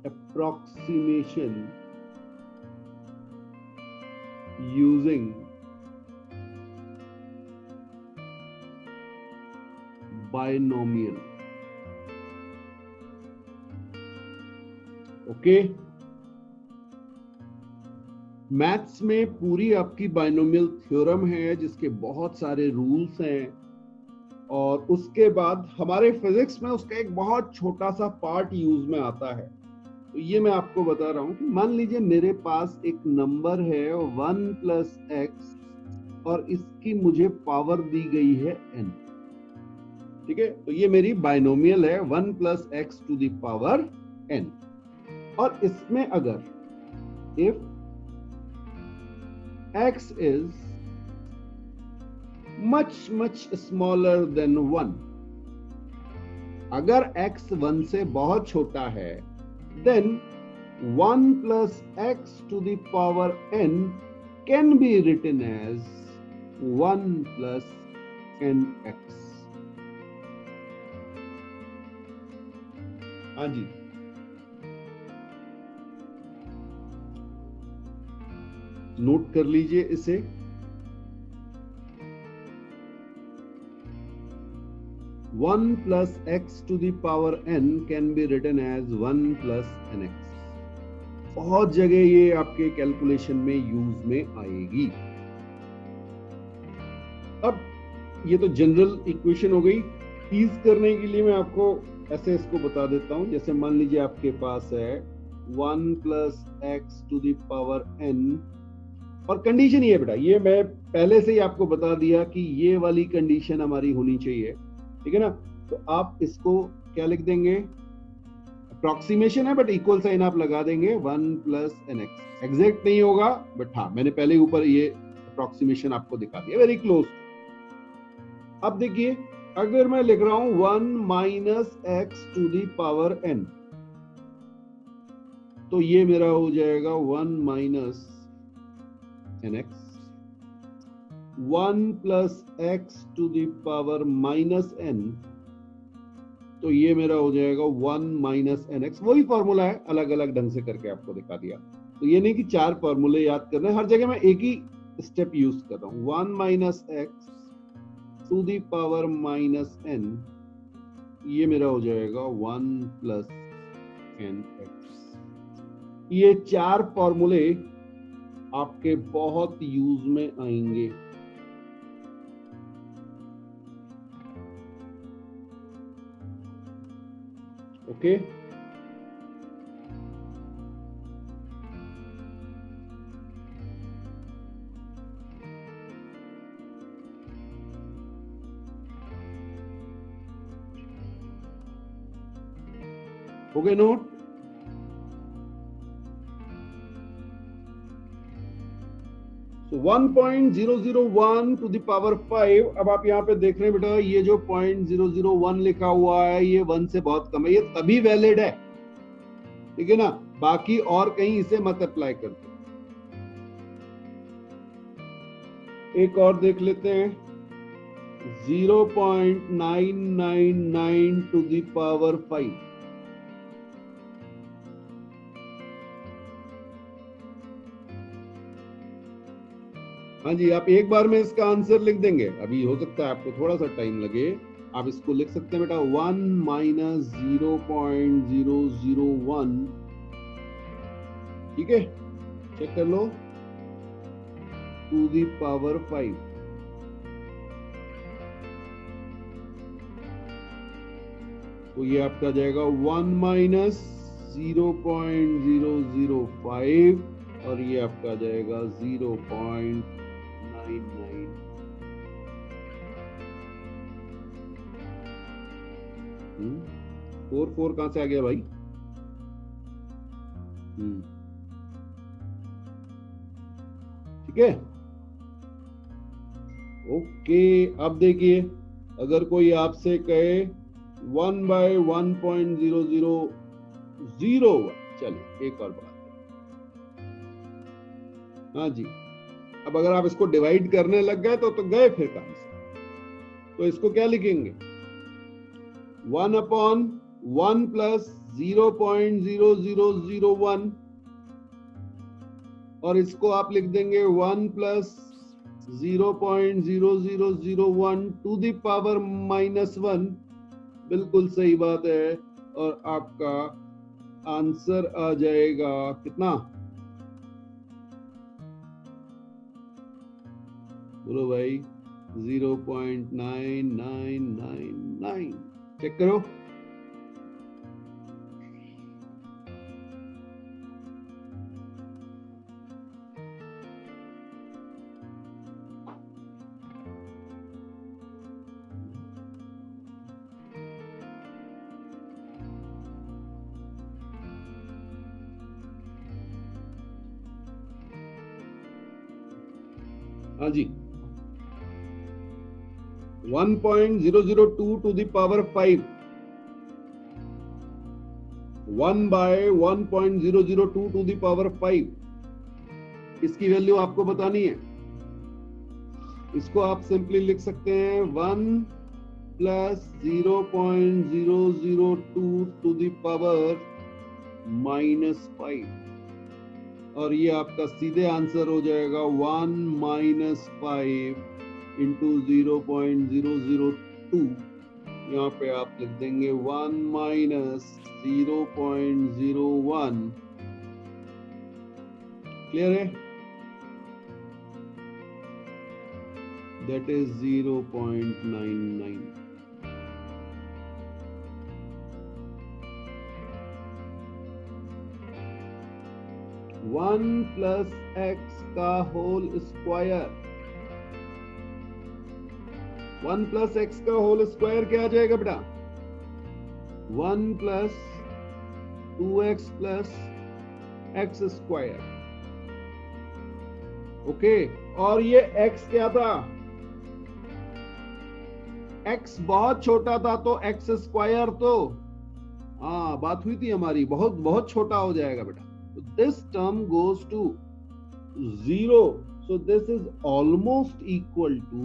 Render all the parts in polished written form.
approximation using binomial. Okay, maths में पूरी आपकी बाइनोमियल थ्योरम है जिसके बहुत सारे रूल्स हैं, और उसके बाद हमारे फिजिक्स में उसका एक बहुत छोटा सा पार्ट यूज में आता है। तो ये मैं आपको बता रहा हूं कि मान लीजिए मेरे पास एक नंबर है 1 प्लस एक्स और इसकी मुझे पावर दी गई है n। ठीक है, तो ये मेरी बाइनोमियल है 1 plus x to the power n। और इसमें अगर if x is much smaller than 1, अगर x 1 से बहुत छोटा है, then 1 plus x to the power n can be written as 1 plus nx। हाँ जी, नोट कर लीजिए इसे। One plus x to the power n can be written as 1 plus nx। बहुत जगह ये आपके कैलकुलेशन में यूज में आएगी। अब ये तो जनरल इक्वेशन हो गई। टीज करने के लिए मैं आपको ऐसे इसको बता देता हूं। जैसे मान लीजिए आपके पास है 1 plus x to the power n, और कंडीशन ये बेटा, ये मैं पहले से ही आपको बता दिया कि ये वाली कंडीशन हमारी होनी चाहिए, ठीक है ना। तो आप इसको क्या लिख देंगे, अप्रोक्सीमेशन है बट इक्वल साइन आप लगा देंगे 1 प्लस nx। एग्जैक्ट नहीं होगा बट हाँ, मैंने पहले ऊपर ये अप्रोक्सीमेशन आपको दिखा दिया, वेरी क्लोज। अब देखिए, अगर मैं लिख रहा हूं 1 minus x to the power n, तो ये मेरा हो जाएगा 1 minus nx। 1 plus x to the power minus n, तो ये मेरा हो जाएगा 1 माइनस nx। वही फॉर्मूला है, अलग अलग ढंग से करके आपको दिखा दिया। तो ये नहीं कि 4 फॉर्मूले याद करने, हर जगह मैं एक ही स्टेप यूज कर रहा हूं। 1 minus x to the power minus n, ये मेरा हो जाएगा 1 प्लस nx। ये 4 फॉर्मूले आपके बहुत यूज में आएंगे। ओके, हो गए note. So 1.001 to the power 5। अब आप यहाँ पे देख रहे हैं बेटा, ये जो 0.001 लिखा हुआ है ये 1 से बहुत कम है, ये तभी वैलिड है, ठीक है ना। बाकी और कहीं इसे मत अप्लाई करते। एक और देख लेते हैं, 0.999 टू द पावर 5। हाँ जी, आप एक बार में इसका आंसर लिख देंगे। अभी हो सकता है आपको थोड़ा सा टाइम लगे, आप इसको लिख सकते हैं बेटा 1 माइनस 0.001, ठीक है, चेक कर लो, टू द पावर 5। तो ये आपका जाएगा 1 माइनस 0.005, और ये आपका जाएगा 0.99। 4 कहां से आ गया भाई? ठीक है, ओके। अब देखिए, अगर कोई आपसे कहे 1/1.0001, चलिए एक और बात। हाँ जी, अब अगर आप इसको डिवाइड करने लग गए तो गए फिर काम से। तो इसको क्या लिखेंगे, 1/1 प्लस 0.0001 और इसको आप लिख देंगे 1 प्लस 0.0001 टू द पावर -1। बिल्कुल सही बात है और आपका आंसर आ जाएगा कितना? बोलो भाई 0.9999। चेक करो। हाँ जी 1.002 to the power 5 1 by 1.002 to the power 5 इसकी वैल्यू आपको बतानी है। इसको आप सिंपली लिख सकते हैं 1 प्लस 0.002 टू द पावर -5 और ये आपका सीधे आंसर हो जाएगा 1 - 5 इंटू 0.002। यहाँ पे आप लिख देंगे 1 - 0.01। क्लियर है? That is 0.99। One plus x का होल स्क्वायर 1 प्लस एक्स का होल स्क्वायर क्या आ जाएगा बेटा? 1 plus 2x plus x square. Okay और ये x क्या था? x बहुत छोटा था तो एक्स स्क्वायर तो हाँ बात हुई थी हमारी, बहुत बहुत छोटा हो जाएगा बेटा। So this term goes to 0. So this is almost equal to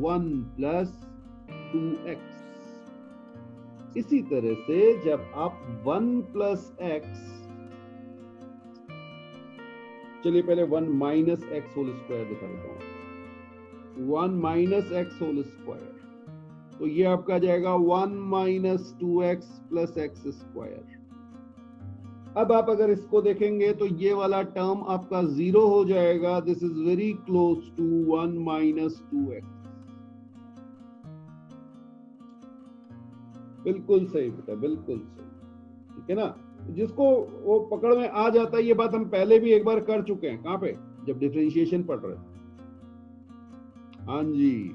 1 plus 2x. इसी तरह से जब आप 1 plus x, चलिए पहले 1 minus x whole square दिखा देता हूं। 1 minus x whole square तो ये आपका जाएगा 1 minus 2x plus x square। अब आप अगर इसको देखेंगे तो ये वाला टर्म आपका 0 हो जाएगा। This is very close to 1 minus 2x। बिल्कुल सही बेटा, बिल्कुल सही। ठीक है ना? जिसको वो पकड़ में आ जाता है, ये बात हम पहले भी एक बार कर चुके हैं। कहां पे? जब डिफरेंशिएशन पढ़ रहे थे। हाँ जी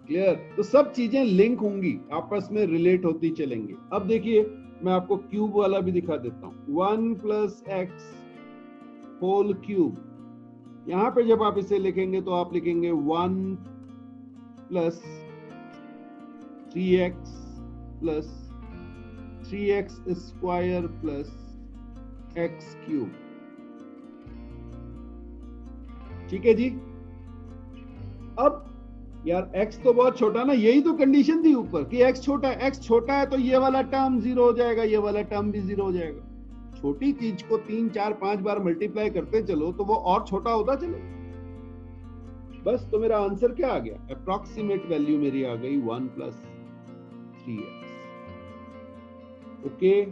क्लियर। तो सब चीजें लिंक होंगी, आपस में रिलेट होती चलेंगी। अब देखिए मैं आपको क्यूब वाला भी दिखा देता हूं। 1 प्लस एक्स होल क्यूब। यहां पे जब आप इसे लिखेंगे तो आप लिखेंगे 1 plus 3x plus 3x square plus x cube. ठीक है जी। अब यार x तो बहुत छोटा ना, यही तो कंडीशन थी ऊपर कि x छोटा है। x छोटा है तो ये वाला टर्म 0 हो जाएगा, ये वाला टर्म भी 0 हो जाएगा। छोटी चीज को 3 4 5 बार मल्टीप्लाई करते चलो तो वो और छोटा होता चले। बस तो मेरा आंसर क्या आ गया? अप्रॉक्सीमेट वैल्यू मेरी आ गई 1 प्लस 3x। ओके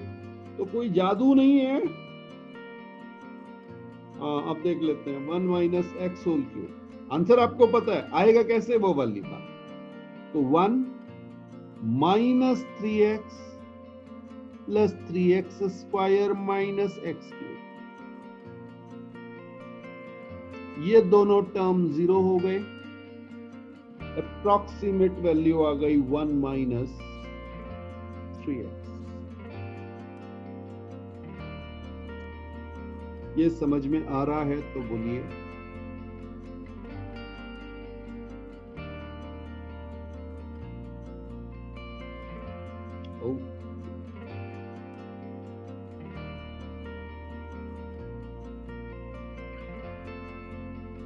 तो कोई जादू नहीं है। हाँ अब देख लेते हैं 1 minus x whole cube. Answer आपको पता है आएगा कैसे, वो वाली बात। तो 1 minus 3x plus 3x square minus x cube, ये दोनों टर्म 0 हो गए। अप्रॉक्सीमेट वैल्यू आ गई 1 माइनस 3x। ये समझ में आ रहा है तो बोलिए।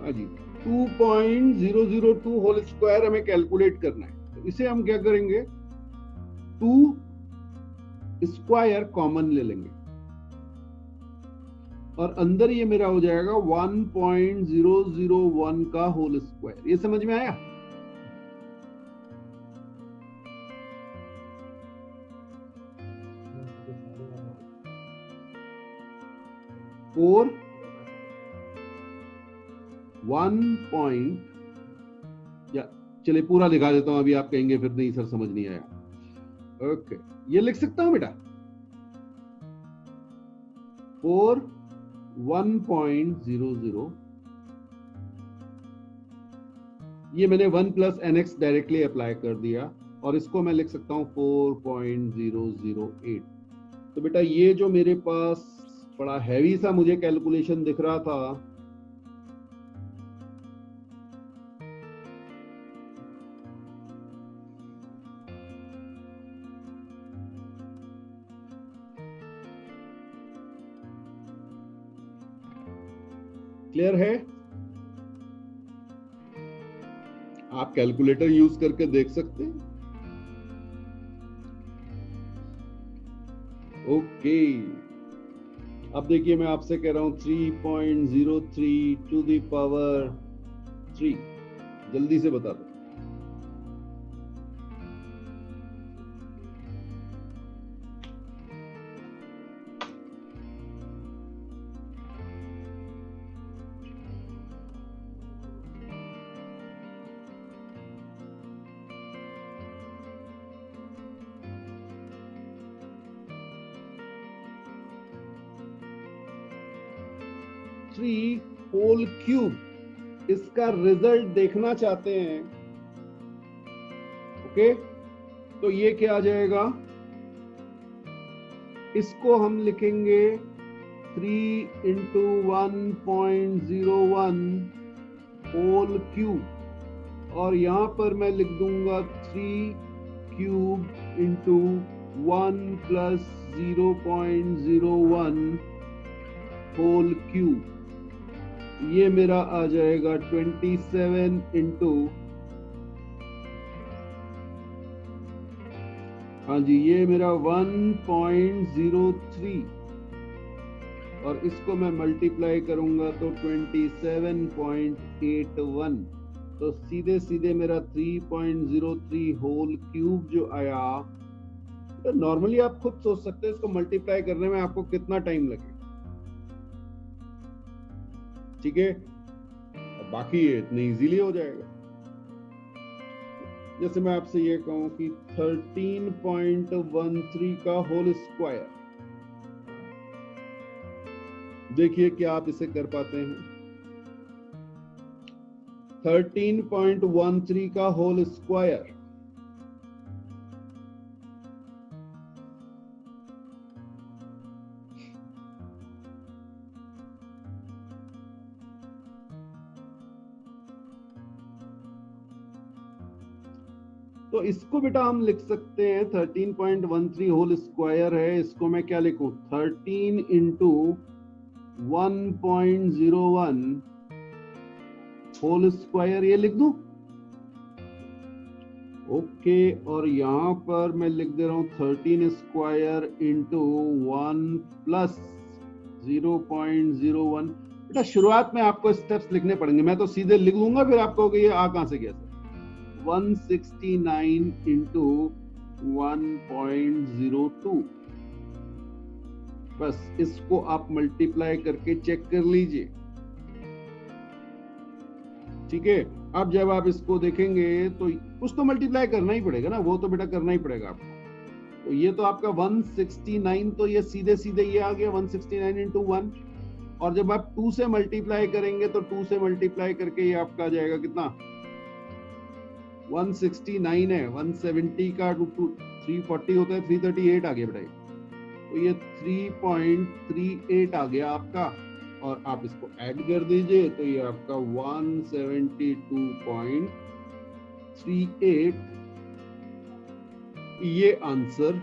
हाँ जी 2.002 होल स्क्वायर हमें कैलकुलेट करना है। तो इसे हम क्या करेंगे? 2 स्क्वायर कॉमन ले लेंगे और अंदर ये मेरा हो जाएगा 1.001 का होल स्क्वायर। ये समझ में आया? फोर 1 या चलिए पूरा लिखा देता हूं, अभी आप कहेंगे फिर नहीं सर समझ नहीं आया। ओके, ये लिख सकता हूं बेटा 4 1.00, ये मैंने 1 प्लस nx डायरेक्टली अप्लाई कर दिया और इसको मैं लिख सकता हूं 4.008। तो बेटा ये जो मेरे पास बड़ा हैवी सा मुझे कैलकुलेशन दिख रहा था, क्लियर है? आप कैलकुलेटर यूज करके देख सकते हैं। ओके, अब देखिए मैं आपसे कह रहा हूं 3.03 टू द पावर 3, जल्दी से बता दो। होल क्यूब, इसका रिजल्ट देखना चाहते हैं। ओके, तो ये क्या आ जाएगा, इसको हम लिखेंगे 3 इंटू 1.01 होल क्यूब और यहां पर मैं लिख दूंगा 3 cube into 1 plus 0.01 whole cube. ये मेरा आ जाएगा 27 इंटू, हाँ जी, ये मेरा 1.03 और इसको मैं मल्टीप्लाई करूंगा तो 27.81। तो सीधे सीधे मेरा 3.03 होल क्यूब जो आया। तो नॉर्मली आप खुद सोच सकते हैं इसको मल्टीप्लाई करने में आपको कितना टाइम लगेगा, ठीक है? बाकी ये इतने इजीली हो जाएगा। जैसे मैं आपसे ये कहूं कि 13.13 का होल स्क्वायर, देखिए क्या आप इसे कर पाते हैं? 13.13 का होल स्क्वायर, तो इसको बेटा हम लिख सकते हैं 13.13 होल स्क्वायर है, इसको मैं क्या लिखूं 13 इंटू 1.01 होल स्क्वायर, ये लिख दूं। ओके, और यहां पर मैं लिख दे रहा हूं 13 स्क्वायर इंटू 1 प्लस 0.01। बेटा शुरुआत में आपको स्टेप्स लिखने पड़ेंगे, मैं तो सीधे लिख लूंगा फिर आपको ये आ कहां से गया सर। 169 इंटू 1.02, बस इसको आप मल्टीप्लाई करके चेक कर लीजिए, ठीक है? अब जब आप इसको देखेंगे तो कुछ तो मल्टीप्लाई करना ही पड़ेगा ना, वो तो बेटा करना ही पड़ेगा आपको। तो ये तो आपका 169, तो ये सीधे सीधे ये आ गया 169 इंटू 1, और जब आप 2 से मल्टीप्लाई करेंगे तो 2 से मल्टीप्लाई करके ये आपका आ जाएगा कितना, 169 है, 170 का 340 होता है, 338 आ गया बेटा। तो ये 3.38 आ गया आपका, और आप इसको ऐड कर दीजिए तो ये आपका 172.38 ये आंसर।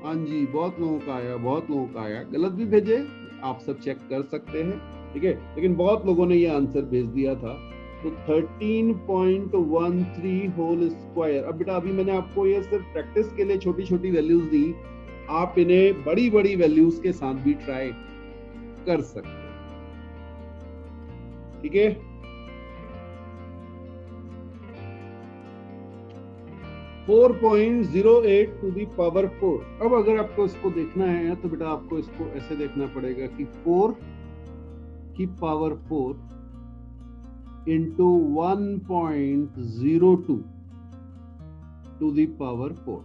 हाँ जी, बहुत लोगों का आया, बहुत लोगों का आया, गलत भी भेजे, आप सब चेक कर सकते हैं, ठीक है? लेकिन बहुत लोगों ने ये आंसर भेज दिया था। तो 13.13 होल स्क्वायर। अब बेटा अभी मैंने आपको ये सिर्फ प्रैक्टिस के लिए छोटी छोटी वैल्यूज दी, आप इन्हें बड़ी बड़ी वैल्यूज के साथ भी ट्राई कर सकते हैं, ठीक है। Four 4.08 to the power 4। अब अगर आपको इसको देखना है तो बेटा आपको इसको ऐसे देखना पड़ेगा कि 4 की power 4 into 1.02 to the power 4।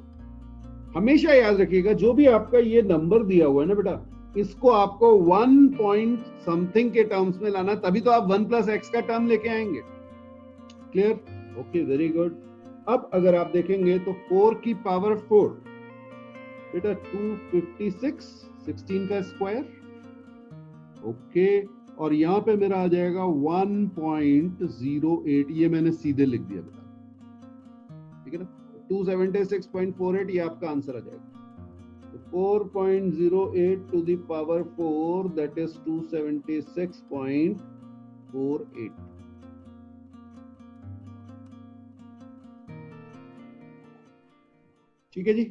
हमेशा याद रखिएगा जो भी आपका ये नंबर दिया हुआ है ना बेटा, इसको आपको 1 पॉइंट समथिंग के टर्म्स में लाना, तभी तो आप 1 प्लस एक्स का टर्म लेके आएंगे। क्लियर? Okay, very good. अब अगर आप देखेंगे तो 4 की पावर 4 बेटा 256, 16 का स्क्वायर। ओके, और यहां पे मेरा आ जाएगा 1.08, ये मैंने सीधे लिख दिया बेटा, ठीक है ना। 276.48 ये आपका आंसर आ जाएगा। तो 4.08 to the power 4 that is 276.48। ठीक है जी।